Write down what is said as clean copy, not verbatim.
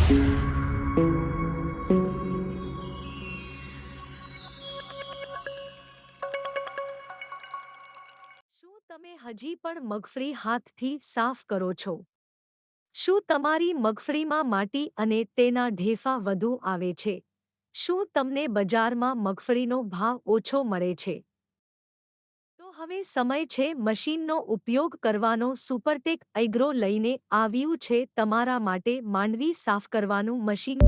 શું તમે હજી પણ મગફળી હાથથી સાફ કરો છો? શું તમારી મગફળીમાં માટી અને તેના ઢેફા વધુ આવે છે? શું તમને બજારમાં મગફળીનો ભાવ ઓછો મળે છે? તો હવે સમય છે મશીનનો ઉપયોગ કરવાનો. સુપરટેક એગ્રો લઈને આવ્યું છે તમારા માટે માંડવી સાફ કરવાનું મશીન.